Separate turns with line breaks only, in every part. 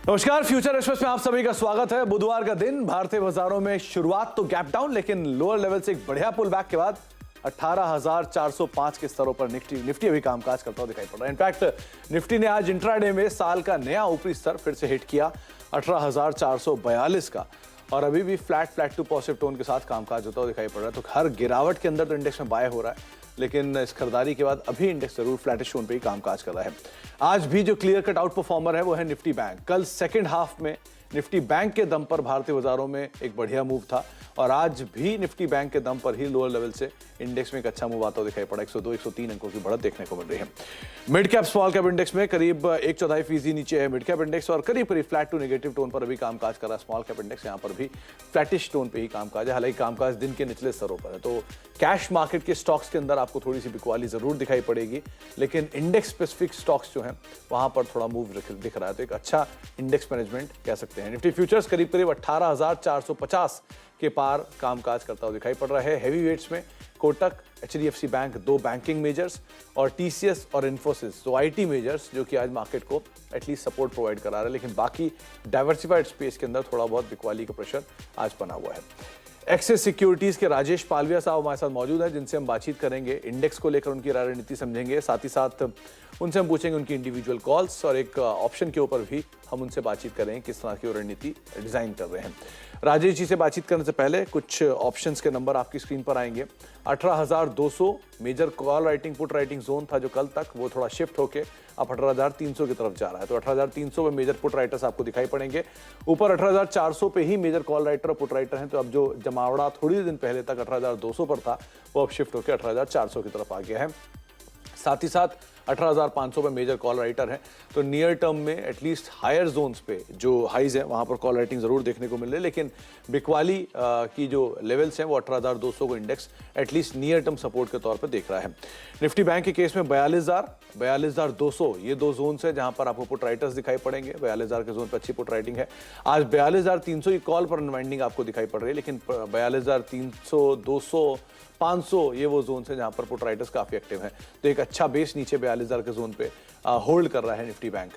नमस्कार, future express में आप सभी का स्वागत है। बुधवार का दिन, भारतीय बाजारों में शुरुआत तो गैप डाउन, लेकिन लोअर लेवल से एक बढ़िया पुल बैक के बाद 18,405 के स्तरों पर निफ्टी अभी कामकाज करता हुआ दिखाई पड़ रहा है। इनफैक्ट निफ्टी ने आज इंट्राडे में साल का नया ऊपरी स्तर फिर से हिट किया 18,442 का, और अभी भी फ्लैट टू पॉजिटिव टोन के साथ कामकाज होता हुआ दिखाई पड़ रहा है। तो हर गिरावट के अंदर तो इंडेक्स में बाय हो रहा है, लेकिन इस खरीदारी के बाद अभी इंडेक्स जरूर फ्लैटिश टोन पे ही कामकाज कर रहा है। आज भी जो क्लियर कट आउट परफॉर्मर है वो है निफ्टी बैंक। कल सेकंड हाफ में निफ्टी बैंक के दम पर भारतीय बाजारों में एक बढ़िया मूव था, और आज भी निफ्टी बैंक के दम पर ही लोअर लेवल से इंडेक्स में एक अच्छा मूव आता हुआ दिखाई पड़ा। 102-103 अंकों की बढ़त देखने को मिल रही है। Mid cap small cap index में करीब 1/4% नीचे है मिड कैप इंडेक्स, और करीब फ्लैट टू नेगेटिव टोन पर अभी कामकाज कर रहा है स्मॉल कैप इंडेक्स। यहाँ पर भी फ्लैटिश टोन पे ही कामकाज है, हालांकि कामकाज दिन के निचले स्तरों पर है। तो कैश मार्केट के स्टॉक्स के अंदर आपको थोड़ी सी बिकवाली जरूर दिखाई पड़ेगी, लेकिन इंडेक्स स्पेसिफिक स्टॉक्स जो हैं वहां पर थोड़ा मूव दिख रहा है। तो एक अच्छा इंडेक्स मैनेजमेंट कह सकते हैं। निफ्टी फ्यूचर्स करीब 18,450 के पार कामकाज करता हुआ दिखाई पड़ रहा है। हेवी वेट्स में कोटक, एचडीएफसी बैंक, दो बैंकिंग मेजर्स, और टीसीएस और इन्फोसिस, दो आईटी मेजर्स, जो कि आज मार्केट को एटलीस्ट सपोर्ट प्रोवाइड करा रहा है। लेकिन बाकी डाइवर्सिफाइड स्पेस के अंदर थोड़ा बहुत बिकवाली का प्रेशर आज बना हुआ है। एक्सिस सिक्योरिटीज के राजेश पालविया साहब हमारे साथ मौजूद हैं, जिनसे हम बातचीत करेंगे, इंडेक्स को लेकर उनकी रणनीति समझेंगे, साथ ही साथ उनसे हम पूछेंगे उनकी इंडिविजुअल कॉल्स, और एक ऑप्शन के ऊपर भी हम उनसे बातचीत करेंगे किस तरह की वो रणनीति डिजाइन कर रहे हैं। राजेश जी से बातचीत करने से पहले कुछ ऑप्शंस के नंबर आपकी स्क्रीन पर आएंगे। 18,200 major call writing put writing zone था जो कल तक, वो थोड़ा शिफ्ट होके अब 18,300 की तरफ जा रहा है। तो 18,300 में मेजर पुट राइटर्स आपको दिखाई पड़ेंगे। ऊपर 18,400 पे ही मेजर कॉल राइटर और पुट राइटर हैं। तो अब जो जमावड़ा थोड़ी दिन पहले तक 18,200 पर था, वो अब शिफ्ट होकर 18,400 की तरफ आ गया है। साथ ही साथ 18,500 पे मेजर कॉल राइटर है। तो नियर टर्म में एटलीस्ट हायर जोन्स पे जो हाइज है वहां पर कॉल राइटिंग जरूर देखने को मिल रही है, लेकिन बिकवाली की जो लेवल्स हैं वो 18,200 को index at least near term support के तौर पर देख रहा है। निफ्टी बैंक के केस में 42,200 ये दो जोन्स है जहां पर आपको पुट राइटर्स दिखाई पड़ेंगे। 42,000 के जोन पर अच्छी पुट राइटिंग है। आज 42,300 की कॉल पर अनवाइंडिंग आपको दिखाई पड़ रही है, लेकिन 42,300, 200, 500 ये वो जोन है जहां पर पुट राइटर्स काफी एक्टिव हैं। तो एक अच्छा बेस नीचे 42,000 के जोन पे होल्ड कर रहा है निफ्टी बैंक।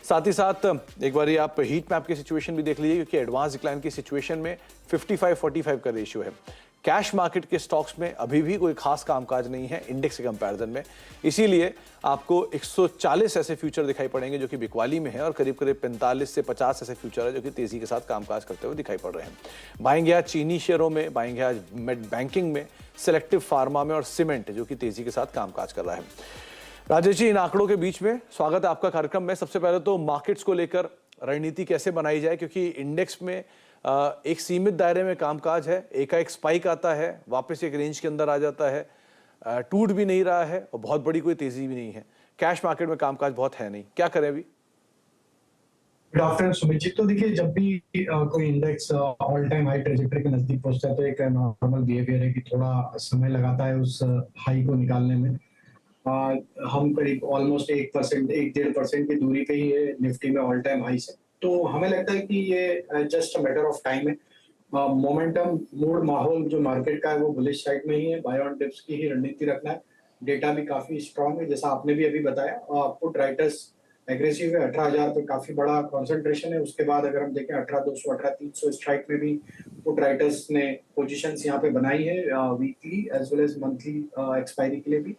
साथ ही साथ एक बार आप हीट मैप की सिचुएशन भी देख लीजिए, क्योंकि एडवांस डिक्लाइन की सिचुएशन में 55-45 का रेशियो है। कैश मार्केट के स्टॉक्स में अभी भी कोई खास कामकाज नहीं है इंडेक्स के कंपैरिजन में, इसीलिए आपको 140 ऐसे फ्यूचर दिखाई पड़ेंगे जो कि बिकवाली में है, और करीब 45 से 50 ऐसे फ्यूचर है जो कि तेजी के साथ कामकाज करते हुए दिखाई पड़ रहे हैं। बाएंगे आज चीनी शेयरों में, बाएंगे आज बैंकिंग में, सिलेक्टिव फार्मा में, और सीमेंट जो कि तेजी के साथ कामकाज कर रहा है। राजेश जी, इन आंकड़ों के बीच में स्वागत है आपका कार्यक्रम में। सबसे पहले तो मार्केट्स को लेकर रणनीति कैसे बनाई जाए, क्योंकि इंडेक्स में एक सीमित दायरे में कामकाज है, एकाएक स्पाइक आता है, वापस एक रेंज के अंदर आ जाता है, टूट भी नहीं रहा है और बहुत बड़ी कोई तेजी भी नहीं है। कैश मार्केट में कामकाज बहुत है नहीं, क्या करें अभी?
Good afternoon Sumit ji. तो देखिए, जब भी कोई index all time high trajectory के नजदीक पहुंचता है तो एक नॉर्मल बिहेवियर है कि थोड़ा समय लगाता है उस हाई को निकालने में। हम करीब ऑलमोस्ट 1%, 1-1.5% की दूरी पे ही है निफ्टी में ऑल टाइम हाई से। तो हमें लगता है कि ये just a matter of time है। मोमेंटम मूड माहौल जो मार्केट का है वो बुलिश साइड में ही है। बाय ऑन डिप्स की ही रणनीति रखना है। डेटा भी काफी स्ट्रांग है, जैसा आपने भी अभी बताया। पुट राइटर्स एग्रेसिव है, 18,000 पे काफी बड़ा कंसंट्रेशन है। उसके बाद अगर हम देखें 18,200, 18,300 स्ट्राइक में भी पुट राइटर्स ने पोजीशंस यहाँ पे बनाई है, weekly as well as monthly expiry के लिए भी।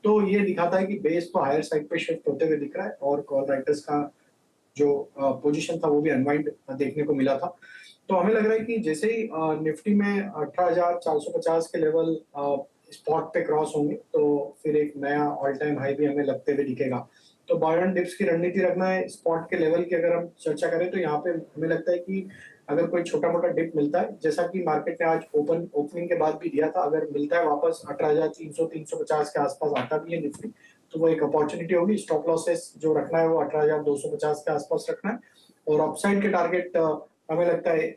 तो ये दिखाता है कि बेस तो हायर साइड पे शिफ्ट होते हुए दिख रहा है, और कॉल राइटर्स का जो पोजीशन था वो भी अनवाइंड देखने को मिला था। तो हमें लग रहा है कि जैसे ही निफ्टी में 18,450 के लेवल स्पॉट पे क्रॉस होंगे तो फिर एक नया ऑल टाइम हाई भी हमें लगते हुए दिखेगा। तो बाय ऑन डिप्स की रणनीति रखना है। स्पॉट के लेवल की अगर हम चर्चा करें तो यहाँ पे हमें लगता है कि अगर कोई छोटा मोटा डिप मिलता है, जैसा कि मार्केट ने आज ओपनिंग के बाद भी दिया था, अगर मिलता है वापस 18,300, 350 के आसपास आता भी है निफ्टी, तो वो एक अपॉर्चुनिटी होगी। स्टॉप लॉसेस जो रखना है वो 18,250 के आसपास रखना है, और अपसाइड के टारगेट हमें लगता है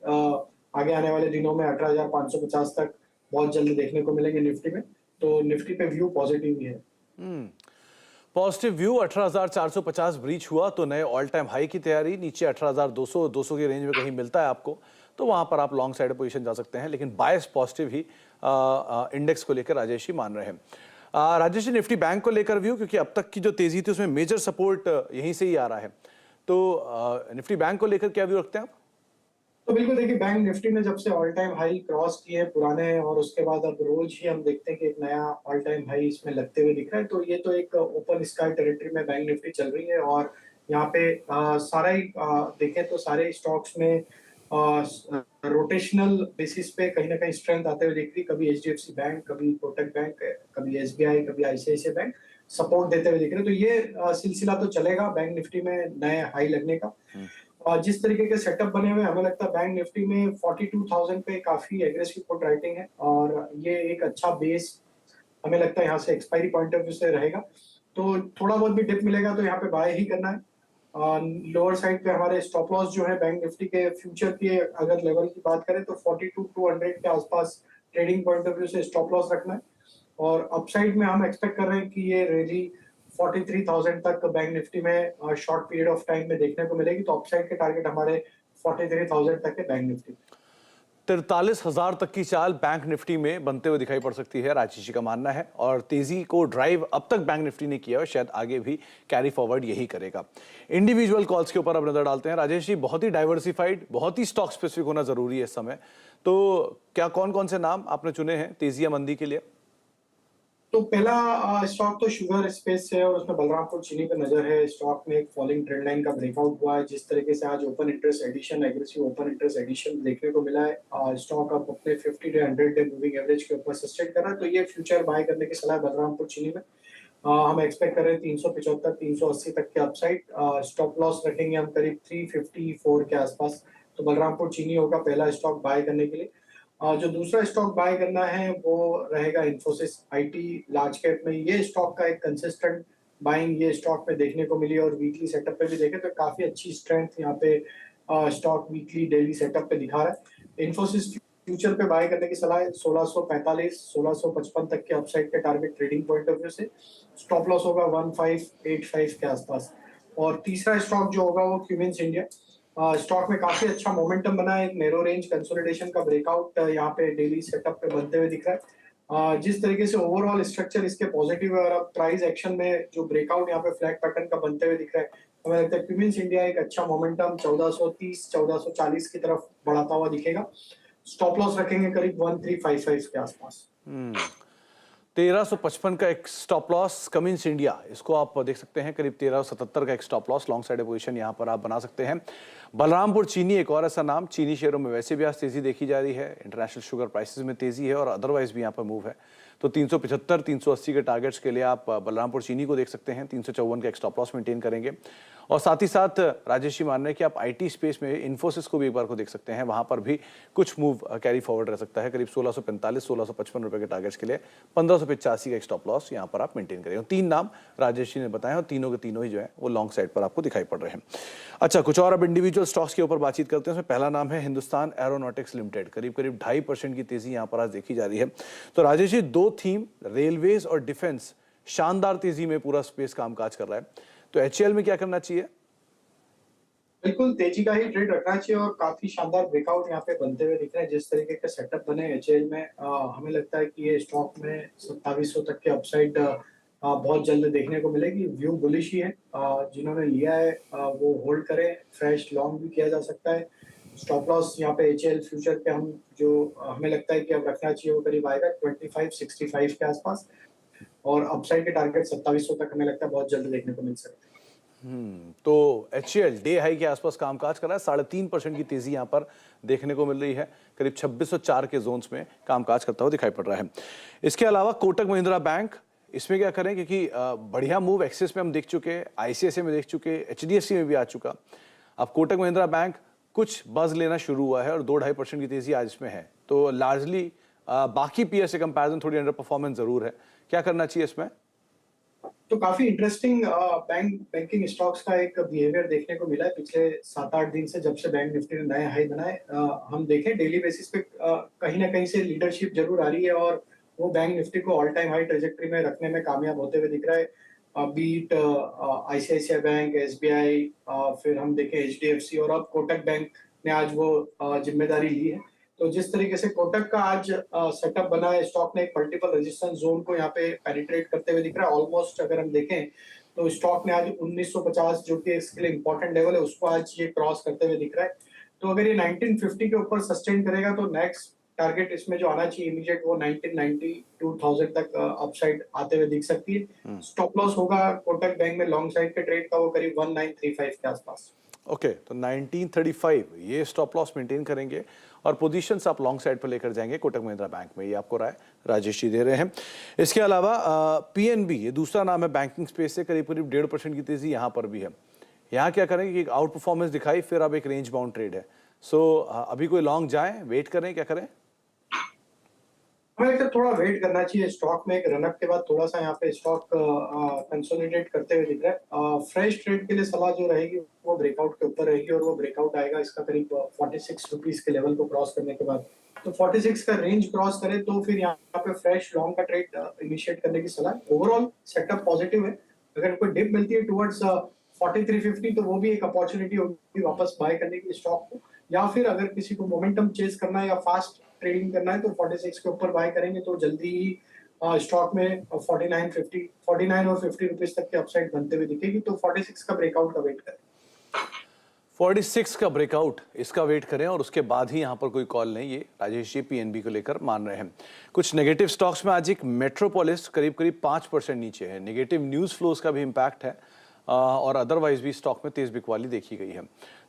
आगे आने वाले दिनों में 18,550 तक बहुत जल्दी देखने को मिलेंगे निफ्टी में। तो निफ्टी पे व्यू पॉजिटिव ही है।
Positive view. 18,450 ब्रीच हुआ तो नए ऑल टाइम हाई की तैयारी। नीचे 18,200, 200 की रेंज में कहीं मिलता है आपको तो वहां पर आप लॉन्ग साइड पोजीशन जा सकते हैं, लेकिन बायस पॉजिटिव ही इंडेक्स को लेकर राजेश ही मान रहे हैं। राजेश, निफ्टी बैंक को लेकर व्यू, क्योंकि अब तक की जो तेजी थी उसमें मेजर सपोर्ट यहीं से ही आ रहा है, तो निफ्टी बैंक को लेकर क्या व्यू रखते हैं आप?
तो बिल्कुल देखिए, बैंक निफ्टी ने जब से ऑल टाइम हाई क्रॉस किए पुराने, और उसके बाद अब रोज ही हम देखते हैं कि एक नया ऑल टाइम हाई इसमें लगते हुए दिख रहा है। तो ये तो एक ओपन स्काई टेरिटरी में बैंक निफ्टी चल रही है, और यहाँ पे सारा ही देखें तो सारे स्टॉक्स में रोटेशनल बेसिस पे कहीं ना कहीं स्ट्रेंथ आते हुए दिख रही। कभी एचडीएफसी बैंक, कभी कोटक बैंक, कभी एसबीआई, कभी आईसीआईसीआई बैंक सपोर्ट देते हुए दिख रहे। तो ये सिलसिला तो चलेगा बैंक निफ्टी में नए हाई लगने का। और जिस तरीके के सेटअप बने हुए, हमें लगता है बैंक निफ्टी में 42,000 पे काफी एग्रेसिव पुट राइटिंग है, और ये एक अच्छा बेस हमें लगता है यहाँ से एक्सपायरी पॉइंट ऑफ व्यू से रहेगा। तो थोड़ा बहुत भी डिप मिलेगा तो यहाँ पे बाय ही करना है। लोअर साइड पे हमारे स्टॉप लॉस जो है बैंक निफ्टी के फ्यूचर के अगर लेवल की बात करें तो 42,200 के आसपास ट्रेडिंग पॉइंट ऑफ व्यू से स्टॉप लॉस रखना है। और अपसाइड में हम एक्सपेक्ट कर रहे हैं कि ये रैली 43,000 तक बैंक निफ्टी में शॉर्ट पीरियड ऑफ टाइम में देखने को मिलेगी। तो अपसाइड के टारगेट हमारे 43,000 तक है बैंक निफ्टी।
43,000 तक की चाल बैंक निफ्टी में बनते हुए दिखाई पड़ सकती है, राजेश जी का मानना है। और तेजी को ड्राइव अब तक बैंक निफ्टी ने किया है, शायद आगे भी कैरी फॉरवर्ड यही करेगा। इंडिविजुअल कॉल्स के ऊपर अब नजर डालते हैं। राजेश जी, बहुत ही डाइवर्सिफाइड, बहुत ही स्टॉक स्पेसिफिक होना जरूरी है इस समय। तो क्या कौन कौन से नाम आपने चुने हैं तेजी या मंदी के लिए?
तो पहला स्टॉक तो शुगर स्पेस है, और उसमें बलरामपुर चीनी पे नजर है। स्टॉक में एक फॉलिंग ट्रेंड लाइन का ब्रेकआउट हुआ है। जिस तरीके से आज open interest addition, aggressive open interest addition देखने को मिला है, स्टॉक अब अपने 50 डे 100 डे मूविंग एवरेज के ऊपर सस्टेन कर रहा है। तो ये फ्यूचर बाय करने की सलाह है बलरामपुर चीनी में। हम एक्सपेक्ट कर रहे हैं 375 380 तक के अपसाइड। स्टॉप लॉस रखेंगे हम करीब 354 के आसपास। तो बलरामपुर चीनी होगा पहला स्टॉक बाय करने के लिए। जो दूसरा स्टॉक बाय करना है वो रहेगा इन्फोसिस आईटी लार्ज कैप में। ये स्टॉक का एक कंसिस्टेंट बाइंग ये स्टॉक पे देखने को मिली, और वीकली सेटअप पे भी देखें तो काफी अच्छी स्ट्रेंथ यहाँ पे स्टॉक वीकली डेली सेटअप पे दिखा रहा है। इन्फोसिस फ्यूचर पे बाय करने की सलाह है 1645 1655 तक के अपसाइड के target trading point of view से। स्टॉप लॉस होगा 1585 के आसपास। और तीसरा स्टॉक जो होगा वो क्यूमिंस इंडिया। स्टॉक में काफी अच्छा मोमेंटम बना है, एक नैरो रेंज कंसोलिडेशन का ब्रेकआउट यहाँ पे डेली सेटअप पे बनते हुए दिख रहा है। जिस तरीके से ओवरऑल स्ट्रक्चर इसके पॉजिटिव है, और अब प्राइस एक्शन में जो ब्रेकआउट यहाँ पे फ्लैग पैटर्न का बनते हुए दिख रहा है, हमें लगता है क्यूमिंस इंडिया एक अच्छा मोमेंटम 1430 1440 की तरफ बढ़ाता हुआ दिखेगा। स्टॉप लॉस रखेंगे करीब 1355 के आसपास।
1355 का एक स्टॉप लॉस कमिंस इंडिया, इसको आप देख सकते हैं। करीब 1377 का एक stop loss long side position यहां पर आप बना सकते हैं। बलरामपुर चीनी एक और ऐसा नाम, चीनी शेयरों में वैसे भी आज तेजी देखी जा रही है, इंटरनेशनल शुगर प्राइसेस में तेजी है और अदरवाइज भी यहाँ पर मूव है। तो 375 380 के टारगेट्स के लिए आप बलरामपुर चीनी को देख सकते हैं। 354 का एक स्टॉप लॉस मेंटेन करेंगे। और साथ ही साथ राजेश जी मान रहे हैं कि आप आईटी स्पेस में इन्फोसिस को भी एक बार को देख सकते हैं, वहां पर भी कुछ मूव कैरी फॉरवर्ड रह सकता है। करीब 1645 1655 रुपए के टारगेट्स के लिए 1585 का एक स्टॉप लॉस यहां पर आप मेंटेन करेंगे। 3 नाम राजेश जी ने बताए और तीनों के तीनों ही जो है वो लॉन्ग साइड पर आपको दिखाई पड़ रहे हैं। अच्छा, कुछ और अब इंडिविजुअल स्टॉक्स के ऊपर बातचीत करते हैं। उसमें पहला नाम है हिंदुस्तान एरोनॉटिक्स लिमिटेड। करीब 2.5% की तेजी यहां पर आज देखी जा रही है। तो राजेश जी, दो थीम, रेलवेज और डिफेंस, शानदार तेजी में पूरा स्पेस कामकाज कर रहा है। तो एचएएल में क्या करना चाहिए?
बिल्कुल तेजी का ही ट्रेड रखना चाहिए, और काफी शानदार ब्रेकआउट यहाँ पे बनते हुए दिख रहे हैं। जिस तरीके का सेटअप बने एचएएल में, हमें लगता है कि ये स्टॉक में 2700 तक के अपसाइड बहुत जल्द देखने को मिलेगी। व्यू बुलिश ही है। जिन्होंने लिया है वो होल्ड करें, फ्रेश लॉन्ग भी किया जा सकता है। स्टॉप लॉस यहाँ पे एचएएल फ्यूचर पे हम जो हमें लगता है कि अब रखना चाहिए वो करीब आएगा 2565 के आसपास। और अपसाइड के टारगेट 2700 तक हमें लगता है बहुत जल्द देखने को मिल सकते हैं।
तो एचएएल डे हाई के आसपास कामकाज कर रहा है। 3.5% की तेजी यहां पर देखने को मिल रही है। करीब 2604 के जोन्स में कामकाज करता हुआ दिखाई पड़ रहा है। इसके अलावा कोटक महिंद्रा बैंक, इसमें क्या करें, क्योंकि बढ़िया मूव एक्सिस में हम देख चुके, आईसीआईसीआई में देख चुके, एचडीएफसी में भी आ चुका। अब कोटक महिंद्रा बैंक कुछ बज लेना शुरू हुआ है और 2-2.5% की तेजी आज इसमें है। तो लार्जली बाकी पीएर से कंपैरिजन थोड़ी अंडर परफॉर्मेंस जरूर है। क्या करना चाहिए इसमें?
तो काफी इंटरेस्टिंग बैंकिंग स्टॉक्स का एक बिहेवियर देखने को मिला है पिछले 7-8 दिन से, जब से बैंक निफ्टी ने नए हाई बनाए। हम देखें डेली बेसिस पे कहीं ना कहीं से लीडरशिप जरूर आ रही है, और वो बैंक निफ्टी को ऑल टाइम हाई ट्रेजेक्टरी में रखने में कामयाब होते हुए दिख रहा है। बीट आईसीआईसीआई बैंक, एसबीआई, फिर हम देखें एचडीएफसी, और अब कोटक बैंक ने आज वो जिम्मेदारी ली है। तो जिस तरीके से कोटक का आज सेटअप बना है, स्टॉक ने एक मल्टीपल रेजिस्टेंस जोन को यहाँ पे पेनिट्रेट करते हुए दिख रहा है। ऑलमोस्ट अगर हम देखें तो स्टॉक ने आज 1950 जो कि इसके लिए इंपॉर्टेंट लेवल है उसको आज ये क्रॉस करते हुए दिख रहा है। तो अगर ये 1950 के ऊपर सस्टेन करेगा तो नेक्स्ट टारगेट इसमें जो आना चाहिए इमीडिएट वो 1990 2000 तक अपसाइड आते हुए दिख सकती है। स्टॉप लॉस होगा कोटक बैंक में लॉन्ग साइड के ट्रेड का वो करीब 1935 के आसपास।
ओके, तो 1935 ये स्टॉप लॉस मेंटेन करेंगे और पोजीशंस आप लॉन्ग साइड पर लेकर जाएंगे कोटक महिंद्रा बैंक में, ये आपको राय राजेश जी दे रहे हैं। इसके अलावा पीएनबी, ये दूसरा नाम है बैंकिंग स्पेस से, करीब करीब 1.5% की तेजी यहाँ पर भी है। यहाँ क्या करेंगे कि एक आउट परफॉर्मेंस दिखाई, फिर अब एक रेंज बाउंड ट्रेड है। सो अभी कोई लॉन्ग जाए, वेट करें, क्या करें?
हमें लगता है थोड़ा वेट करना चाहिए। स्टॉक में एक रनअप के बाद थोड़ा सा यहाँ पे स्टॉक कंसोलिडेट करते हुए दिख रहा है। फ्रेश ट्रेड के लिए सलाह जो रहेगी वो ब्रेकआउट के ऊपर रहेगी और वो ब्रेकआउट आएगा इसका करीब 46 रुपीज के लेवल को क्रॉस करने के बाद। तो 46 का रेंज क्रॉस करे तो फिर यहाँ पे फ्रेश लॉन्ग का ट्रेड इनिशिएट करने की सलाह। ओवरऑल सेटअप पॉजिटिव है। अगर कोई डिप मिलती है टुवर्ड्स 4350 तो वो भी एक अपॉर्चुनिटी होगी वापस बाय करने की स्टॉक को, या फिर अगर किसी को मोमेंटम चेस करना है या फास्ट ट्रेडिंग करना है तो 46 के ऊपर बाय करेंगे तो जल्दी ही स्टॉक में 49 और 50 रुपीज तक के अपसाइड बनते हुए दिखेगी। तो 46 का ब्रेकआउट का वेट करें।
46 का ब्रेकआउट, इसका वेट करें और उसके बाद ही यहाँ पर कोई कॉल नहीं, ये राजेश जी पीएनबी को लेकर मान रहे हैं। कुछ नेगेटिव स्टॉक्स में आज एक मेट्रोपोलिस करीब करीब 5% नीचे है। नेगेटिव न्यूज फ्लोज का भी इम्पैक्ट है और अदरवाइज भी स्टॉक में तेज बिकवाली देखी गई है।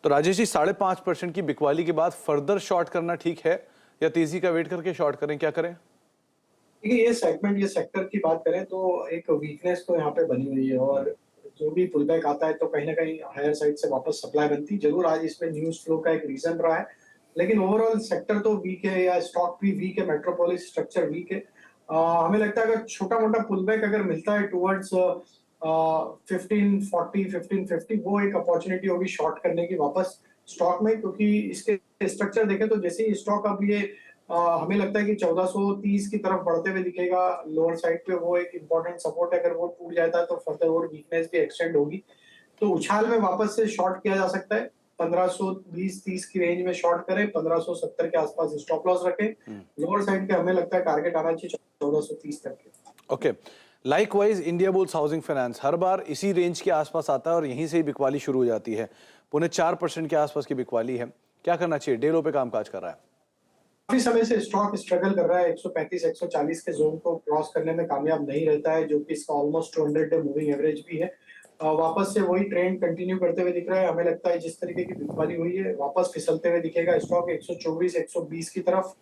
तो राजेश जी 5.5% की बिकवाली के बाद फर्दर शॉर्ट करना ठीक है या तेजी का वेट करके शॉर्ट करें, क्या करें?
देखिए ये सेगमेंट, ये सेक्टर की बात करें तो एक वीकनेस तो यहाँ पे बनी हुई है और जो भी पुल बैक आता है तो कहीं ना कहीं हायर साइड से वापस सप्लाई बनती। जरूर आज इसमें न्यूज फ्लो का एक रीजन रहा है, लेकिन ओवरऑल सेक्टर तो वीक है या स्टॉक भी वीक है, मेट्रोपोलिस स्ट्रक्चर वीक है। हमें लगता है अगर छोटा मोटा पुल बैक अगर मिलता है टुवर्ड्स 1540 1550 वो एक अपॉर्चुनिटी होगी शॉर्ट करने की वापस स्टॉक में, क्योंकि इसके स्ट्रक्चर देखें तो जैसे ही स्टॉक अब ये हमें लगता है कि 1430 की तरफ बढ़ते हुए दिखेगा लोअर साइड पे, वो एक इंपॉर्टेंट सपोर्ट है। अगर वो टूट जाता है तो फर्दर और वीकनेस भी एक्सटेंड होगी, तो उछाल में वापस से शॉर्ट किया जा सकता है। 1520-30 की रेंज में शॉर्ट करें, 1570 के आसपास स्टॉप लॉस रखें। लोअर साइड पे हमें लगता है टारगेट आना चाहिए 1430 तक के।
Okay, likewise India bulls housing finance हर बार इसी रेंज के आसपास आता है और यहीं से ही बिकवाली शुरू हो जाती है। 4.5% के आसपास की बिकवाली है, क्या करना चाहिए? डे लो पे कामकाज कर रहा है।
काफी समय से स्टॉक स्ट्रगल कर रहा है, 135-140 के जोन को क्रॉस करने में कामयाब नहीं रहता है, जो कि इसका ऑलमोस्ट 200 डे मूविंग एवरेज भी है। वापस से वही ट्रेंड कंटिन्यू करते हुए दिख रहा है। हमें लगता है जिस तरीके की बिकवाली हुई है वापस फिसलते हुए दिखेगा स्टॉक 124-120 की तरफ।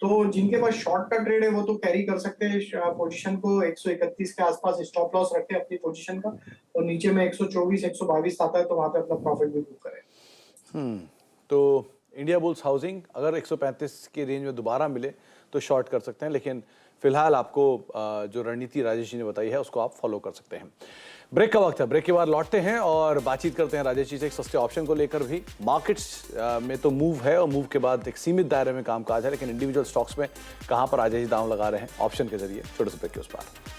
तो जिनके पास शॉर्ट का ट्रेड है वो तो कैरी कर सकते हैं पोजीशन को। 131 के आसपास स्टॉप लॉस रखें अपनी पोजीशन का, और नीचे में 124-122 आता है तो वहां पे अपना प्रॉफिट भी बुक करें।
तो इंडिया बुल्स हाउसिंग अगर 135 की रेंज में दोबारा मिले तो शॉर्ट कर सकते हैं, लेकिन फिलहाल आपको जो रणनीति राजेश जी ने बताई है उसको आप फॉलो कर सकते हैं। ब्रेक का वक्त है, ब्रेक के बाद लौटते हैं और बातचीत करते हैं राजेश जी से एक सस्ते ऑप्शन को लेकर भी। मार्केट्स में तो मूव है और मूव के बाद एक सीमित दायरे में कामकाज है, लेकिन इंडिविजुअल स्टॉक्स में कहां पर राजेश जी दांव लगा रहे हैं ऑप्शन के जरिए। छोटे से ब्रेक के उस पार।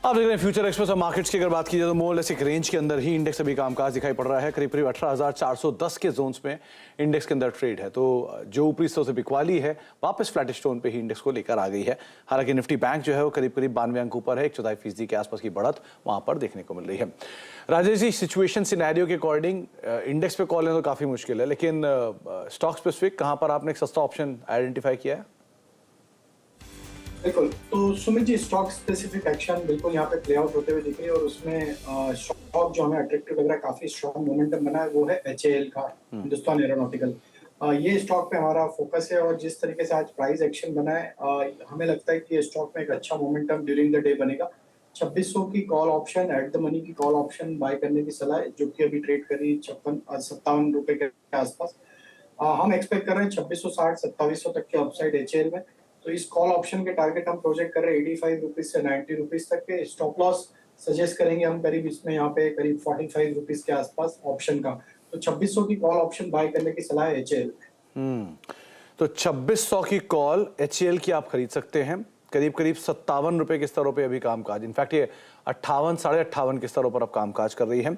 आप देख रहे हैं फ्यूचर एक्सप्रेस और मार्केट्स की अगर बात की जाए तो मोर लेस एक रेंज के अंदर ही इंडेक्स अभी कामकाज दिखाई पड़ रहा है। करीब करीब 18,410 के जोन्स में इंडेक्स के अंदर ट्रेड है। तो जो ऊपरी स्तर से बिकवाली है वापस फ्लैटिश टोन पे ही इंडेक्स को लेकर आ गई है। हालांकि निफ्टी बैंक जो है वो करीब करीब 92 अंक ऊपर है, 1/4% के आसपास की बढ़त वहां पर देखने को मिल रही है। राजेश जी, सिचुएशन सिनेरियो के अकॉर्डिंग इंडेक्स पे कॉल लेना तो काफी मुश्किल है, लेकिन स्टॉक स्पेसिफिक कहां पर आपने एक सस्ता ऑप्शन आइडेंटिफाई किया है?
बिल्कुल, तो Sumit ji stock specific action बिल्कुल यहाँ पे प्ले आउट होते हुए दिख रही है और उसमें स्टॉक जो हमें अट्रैक्टिव लग रहा है, काफी स्ट्रॉन्ग मोमेंटम बना है, वो है HAL का, हिंदुस्तान एरोनॉटिकल। ये स्टॉक पे हमारा फोकस है और जिस तरीके से आज प्राइस एक्शन बना है हमें लगता है कि ये स्टॉक में एक अच्छा मोमेंटम ड्यूरिंग द डे बनेगा। 2600 की call option, at the money की कॉल ऑप्शन बाय करने की सलाह है, जो कि अभी ट्रेड करी 57 रुपए के आसपास। हम एक्सपेक्ट कर रहे हैं 2660 2700 तक के अपसाइड HAL में। तो इस कॉल ऑप्शन के टारगेट हम प्रोजेक्ट कर रहे हैं 85 रुपीज से 90 रुपीज तक के। स्टॉप लॉस सजेस्ट करेंगे हम करीब इसमें यहाँ पे करीब 45 रुपीज के आसपास ऑप्शन का। तो 2600 की कॉल ऑप्शन बाय करने की सलाह है HAL।
तो 2600 की कॉल HCL की आप खरीद सकते हैं, करीब करीब 57 रुपए के स्तरों पे अभी कामकाज, इनफैक्ट ये 58 58.5 के स्तरों पर अब कामकाज कर रही है।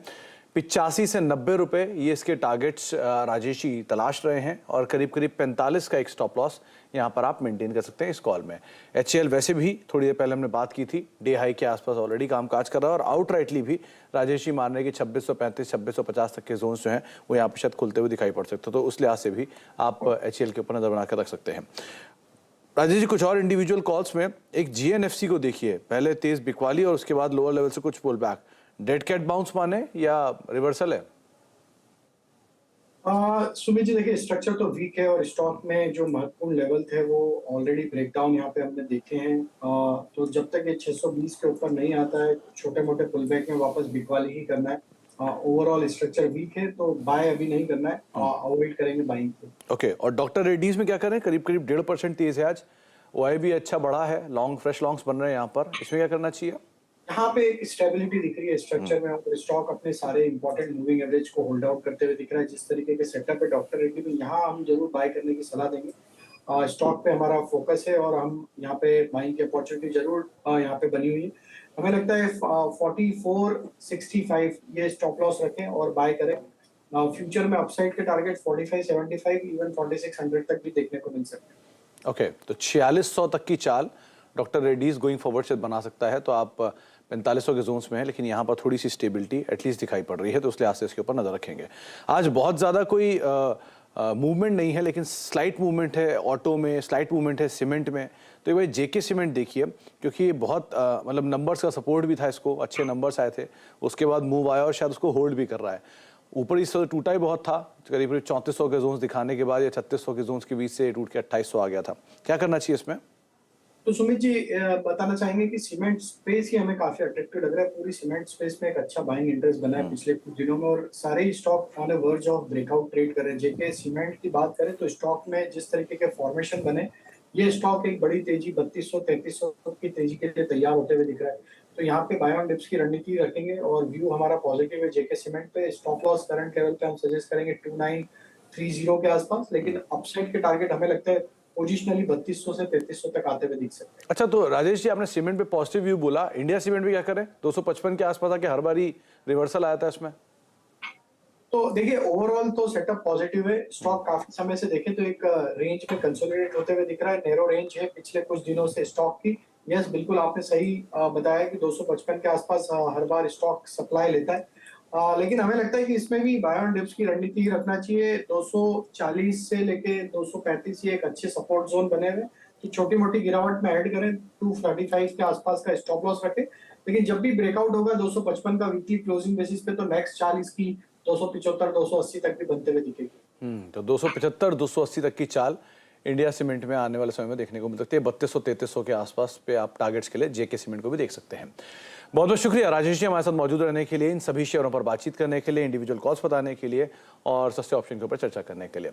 85 से 90 रुपए ये इसके टारगेट्स राजेश जी तलाश रहे हैं और करीब करीब 45 का एक स्टॉप लॉस यहाँ पर आप मेंटेन कर सकते हैं इस कॉल में। HCL वैसे भी थोड़ी देर पहले हमने बात की थी, डे हाई के आसपास ऑलरेडी कामकाज कर रहा है और आउटराइटली भी राजेश जी मान रहे हैं कि 2635 2650 तक के जोन्स जो हैं वो यहाँ पर शायद खुलते हुए दिखाई पड़ सकते हैं, तो उस लिहाज से भी आप HCL के ऊपर नजर बनाकर रख सकते हैं। राजेश जी, कुछ और इंडिविजुअल कॉल्स में एक GNFC को देखिए, पहले तेज बिकवाली और उसके बाद लोअर लेवल से कुछ pull back, dead cat bounce माने या रिवर्सल है?
सुमित जी देखिए, स्ट्रक्चर तो वीक है और स्टॉक में जो महत्वपूर्ण लेवल थे वो ऑलरेडी ब्रेकडाउन यहाँ पे हमने देखे हैं। तो जब तक ये 620 के ऊपर नहीं आता है, छोटे मोटे पुलबैक में वापस बिकवाली ही करना है। ओवरऑल स्ट्रक्चर वीक है तो बाय अभी नहीं करना है, अवॉइड करेंगे बाइंग को।
ओके, और डॉक्टर रेड्डीज में क्या करें? करीब करीब 1.5% तेज है आज, OI भी अच्छा बढ़ा है, लॉन्ग फ्रेश लॉन्ग्स बन रहे हैं यहाँ पर, इसमें क्या करना चाहिए?
यहाँ पे एक स्टेबिलिटी दिख रही है स्ट्रक्चर में और स्टॉक अपने सारे इंपॉर्टेंट मूविंग एवरेज को होल्ड आउट करते हुए दिख रहा है। जिस तरीके के सेटअप है डॉक्टर रेड्डी में, यहाँ हम जरूर बाय करने की सलाह देंगे। स्टॉक पे हमारा फोकस है और हम यहाँ पे बाइंग की अपॉर्चुनिटी जरूर यहाँ पे बनी हुई है। हमें लगता है 4465 ये स्टॉप लॉस रखें और बाय करें। फ्यूचर में अपसाइड के टारगेट 4575 इवन 4600 तक भी देखने को मिल सकते हैं।
ओके, तो 4600 तक की चाल डॉक्टर रेड्डीज गोइंग फॉरवर्ड से बना सकता है, तो आप 4500 के जोन्स में है, लेकिन यहाँ पर थोड़ी सी स्टेबिलिटी एटलीस्ट दिखाई पड़ रही है, तो उस लिहाज से इसके ऊपर नजर रखेंगे। आज बहुत ज़्यादा कोई मूवमेंट नहीं है, लेकिन स्लाइट मूवमेंट है ऑटो में, स्लाइट मूवमेंट है सीमेंट में। तो एक बार JK सीमेंट देखिए, क्योंकि ये बहुत मतलब नंबर्स का सपोर्ट भी था इसको, अच्छे नंबर्स आए थे, उसके बाद मूव आया और शायद उसको होल्ड भी कर रहा है। ऊपर इस टूटा ही बहुत था, करीब 3400 के जोन्स दिखाने के बाद या 3600 के जोन्स के बीच से टूट के 2800 आ गया था। क्या करना चाहिए इसमें?
तो सुमित जी बताना चाहेंगे कि सीमेंट स्पेस ही हमें काफी अट्रैक्टिव लग रहा है। पूरी सीमेंट स्पेस में एक अच्छा बाइंग इंटरेस्ट बना है पिछले कुछ दिनों में और सारे ही stock on a verge of breakout trade कर रहे हैं। JK सीमेंट की बात करें तो स्टॉक में जिस तरीके के फॉर्मेशन बने, ये स्टॉक एक बड़ी तेजी 3200 3300 की तेजी के लिए तैयार होते हुए दिख रहा है। तो यहाँ पे बाय ऑन डिप्स की रणनीति रखेंगे और व्यू हमारा पॉजिटिव है JK सीमेंट पे। स्टॉप लॉस करंट लेवल पे हम सजेस्ट करेंगे 2930 के आसपास, लेकिन अपसाइड के टारगेट हमें लगता है पोजिशनली 3200 से 3300 तक आते हुए दिख सकते हैं।
अच्छा, तो राजेश जी आपने सीमेंट पे पॉजिटिव व्यू बोला, इंडिया सीमेंट भी क्या करें? 255 के आसपास आके हर बारी रिवर्सल आया था इसमें।
तो देखिए, ओवरऑल तो सेटअप पॉजिटिव है। स्टॉक काफी समय से देखें तो एक रेंज में कंसोलिडेट होते हुए दिख रहा है। नैरो रेंज है पिछले कुछ दिनों से स्टॉक की। यस, बिल्कुल आपने सही बताया कि 255 के आसपास हर बार स्टॉक सप्लाई लेता है। लेकिन हमें लगता है कि इसमें भी बाय ऑन डिप्स की रणनीति रखना चाहिए। 240 से लेके 235 ये एक अच्छे सपोर्ट जोन बने हुए, तो छोटी मोटी गिरावट में ऐड करें। 235 के आसपास का स्टॉप लॉस रखें, लेकिन जब भी ब्रेकआउट होगा 255 का वीकली क्लोजिंग बेसिस पे, तो नेक्स्ट चाल इसकी 275 280 तक भी बनते हुए दिखेगी।
तो 275 280 तक की चाल इंडिया सीमेंट में आने वाले समय में देखने को मिल सकती है। 3200 3300 के आसपास पे आप टारगेट्स के लिए JK सीमेंट को भी देख सकते हैं। बहुत बहुत शुक्रिया राजेश जी हमारे साथ मौजूद रहने के लिए, इन सभी शेयरों पर बातचीत करने के लिए, इंडिविजुअल कॉल्स बताने के लिए और सस्ते ऑप्शन के ऊपर चर्चा करने के लिए।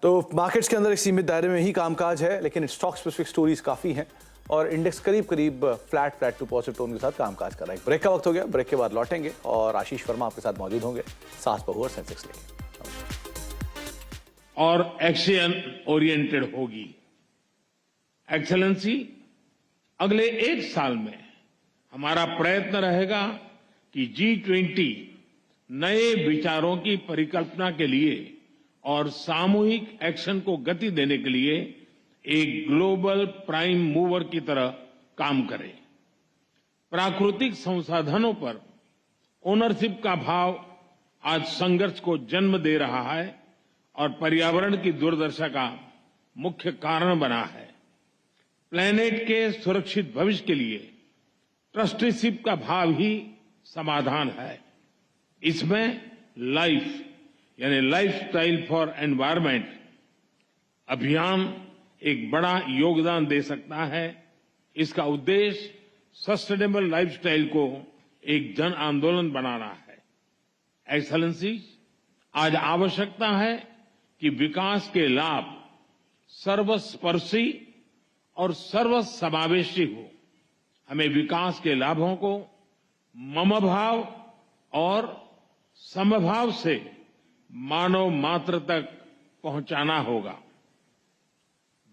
तो मार्केट्स के अंदर एक सीमित दायरे में ही कामकाज है, लेकिन स्टॉक स्पेसिफिक स्टोरीज काफ़ी हैं और इंडेक्स करीब करीब फ्लैट टू पॉजिटिव टोन के साथ कामकाज कर रहा है। ब्रेक का वक्त हो गया, ब्रेक के बाद लौटेंगे और आशीष वर्मा आपके साथ मौजूद होंगे सास बहू और सेंसेक्स लेके
और एक्शन ओरिएंटेड होगी। एक्सेलेंसी, अगले एक साल में हमारा प्रयत्न रहेगा कि G20 नए विचारों की परिकल्पना के लिए और सामूहिक एक्शन को गति देने के लिए एक ग्लोबल प्राइम मूवर की तरह काम करे। प्राकृतिक संसाधनों पर ओनरशिप का भाव आज संघर्ष को जन्म दे रहा है और पर्यावरण की दुर्दशा का मुख्य कारण बना है। प्लेनेट के सुरक्षित भविष्य के लिए ट्रस्टीशिप का भाव ही समाधान है। इसमें लाइफ यानी लाइफस्टाइल फॉर एनवायरमेंट अभियान एक बड़ा योगदान दे सकता है। इसका उद्देश्य सस्टेनेबल लाइफस्टाइल को एक जन आंदोलन बनाना है। एक्सेलेंसी, आज आवश्यकता है कि विकास के लाभ सर्वस्पर्शी और सर्वसमावेशी हो। हमें विकास के लाभों को ममभाव और समभाव से मानव मात्र तक पहुंचाना होगा।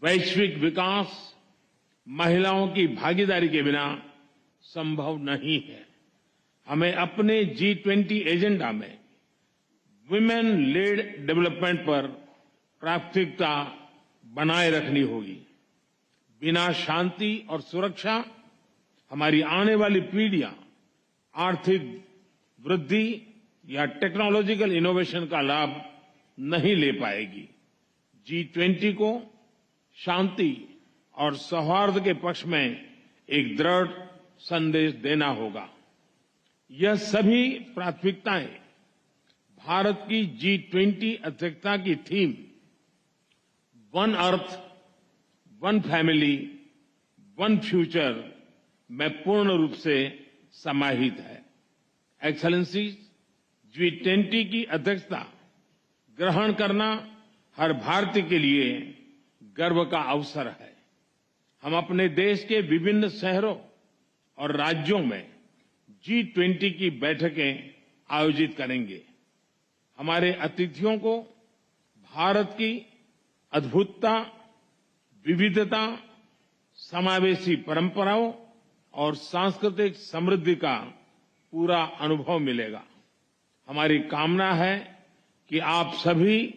वैश्विक विकास महिलाओं की भागीदारी के बिना संभव नहीं है। हमें अपने G20 एजेंडा में वुमेन लेड डेवलपमेंट पर प्राथमिकता बनाए रखनी होगी। बिना शांति और सुरक्षा हमारी आने वाली पीढ़ियां आर्थिक वृद्धि या टेक्नोलॉजिकल इनोवेशन का लाभ नहीं ले पाएगी। G20 को शांति और सौहार्द के पक्ष में एक दृढ़ संदेश देना होगा। यह सभी प्राथमिकताएं भारत की G20 अध्यक्षता की theme one earth, one family, one future में पूर्ण रूप से समाहित है। एक्सेलेंसीज, G20 की अध्यक्षता ग्रहण करना हर भारतीय के लिए गर्व का अवसर है। हम अपने देश के विभिन्न शहरों और राज्यों में G20 की बैठकें आयोजित करेंगे। हमारे अतिथियों को भारत की अद्भुतता, विविधता, समावेशी परंपराओं और सांस्कृतिक समृद्धि का पूरा अनुभव मिलेगा। हमारी कामना है कि आप सभी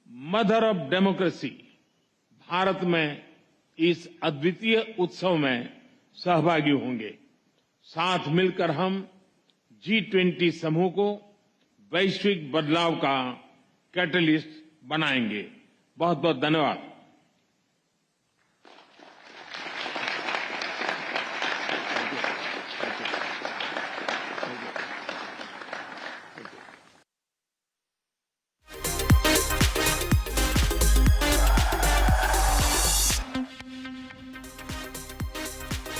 मदर ऑफ डेमोक्रेसी भारत में इस अद्वितीय उत्सव में सहभागी होंगे। साथ मिलकर हम G20 समूह को वैश्विक बदलाव का कैटलिस्ट बनाएंगे। बहुत बहुत धन्यवाद।